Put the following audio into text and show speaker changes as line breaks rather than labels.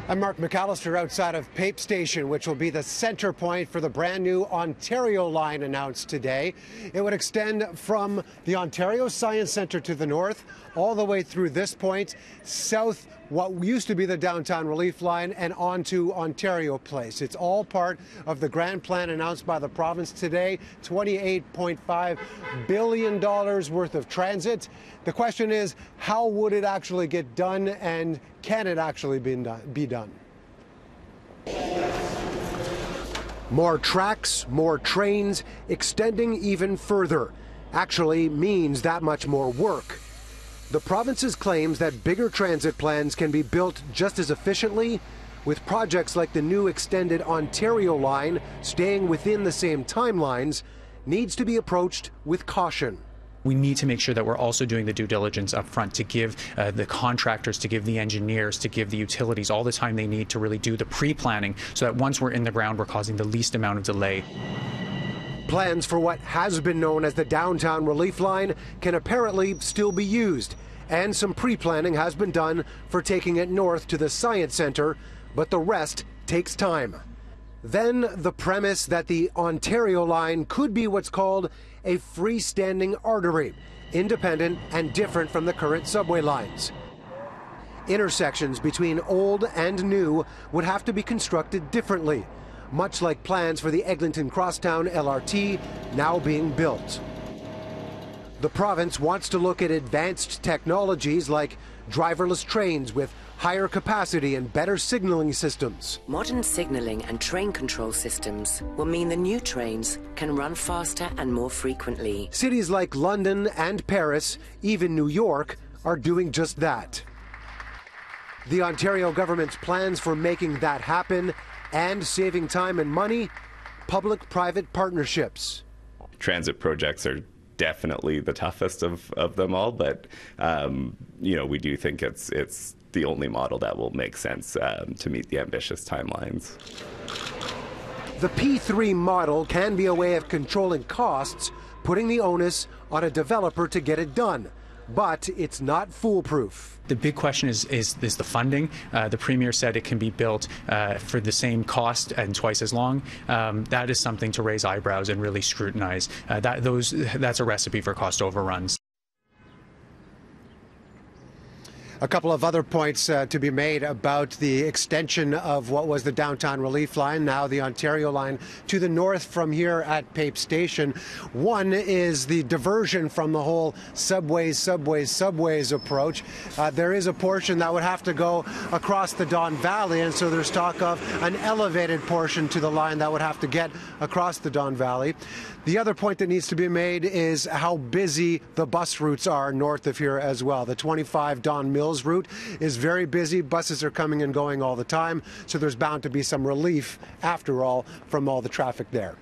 I'm Mark McAllister outside of Pape Station, which will be the center point for the brand new Ontario line announced today. It would extend from the Ontario Science Centre to the north, all the way through this point, south what used to be the downtown relief line, and onto Ontario Place. It's all part of the grand plan announced by the province today, $28.5 billion worth of transit. The question is, how would it actually get done, and can it actually be done? More tracks, more trains, extending even further actually means that much more work. The province's claims that bigger transit plans can be built just as efficiently, with projects like the new extended Ontario line staying within the same timelines, needs to be approached with caution.
We need to make sure that we're also doing the due diligence up front to give the contractors, to give the engineers, to give the utilities all the time they need to really do the pre-planning, so that once we're in the ground, we're causing the least amount of delay.
Plans for what has been known as the downtown relief line can apparently still be used, and some pre-planning has been done for taking it north to the Science Centre, but the rest takes time. Then the premise that the Ontario line could be what's called a freestanding artery, independent and different from the current subway lines. Intersections between old and new would have to be constructed differently, much like plans for the Eglinton Crosstown LRT now being built. The province wants to look at advanced technologies like driverless trains with higher capacity and better signaling systems.
Modern signaling and train control systems will mean the new trains can run faster and more frequently.
Cities like London and Paris, even New York, are doing just that. The Ontario government's plans for making that happen and saving time and money, public-private partnerships.
Transit projects are definitely the toughest of them all, but we do think it's the only model that will make sense to meet the ambitious timelines.
The P3 model can be a way of controlling costs, putting the onus on a developer to get it done. But it's not foolproof.
The big question is the funding. The Premier said it can be built for the same cost and twice as long. That is something to raise eyebrows and really scrutinize. That's a recipe for cost overruns.
A couple of other points to be made about the extension of what was the downtown relief line, now the Ontario line, to the north from here at Pape Station. One is the diversion from the whole subways approach. There is a portion that would have to go across the Don Valley, and so there's talk of an elevated portion to the line that would have to get across the Don Valley. The other point that needs to be made is how busy the bus routes are north of here as well. The 25 Don Mills route is very busy. Buses are coming and going all the time, so there's bound to be some relief, after all, from all the traffic there.